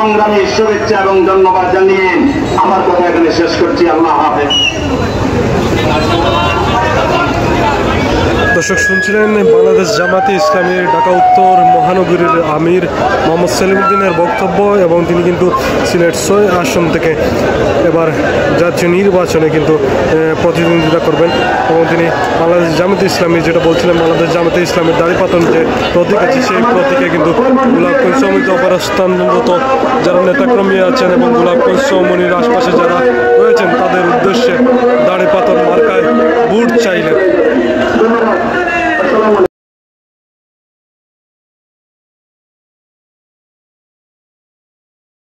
সংগ্রামী শুভেচ্ছা এবং ধন্যবাদ জানিয়ে আমার কথা এখানে শেষ করছি। আল্লাহ হাফেজ। দর্শক শুনছিলেন বাংলাদেশ জামাতে ইসলামীর ঢাকা উত্তর মহানগরীর আমির মোহাম্মদ সেলিমউদ্দিনের বক্তব্য, এবং তিনি কিন্তু সিলেট ৬ আসন থেকে এবার জাতীয় নির্বাচনে কিন্তু প্রতিদ্বন্দ্বিতা করবেন। এবং তিনি বাংলাদেশ জামাতে ইসলামী, যেটা বলছিলেন বাংলাদেশ জামাতে ইসলামের দাড়িপাতন যে প্রতীক আছে, সেই প্রতীকে কিন্তু গোলাপগঞ্জ সমিতি অবস্থানরত যারা নেতাকর্মী আছেন এবং গোলাপগঞ্জ চৌমুহনীর আশপাশে যারা রয়েছেন তাদের উদ্দেশ্যে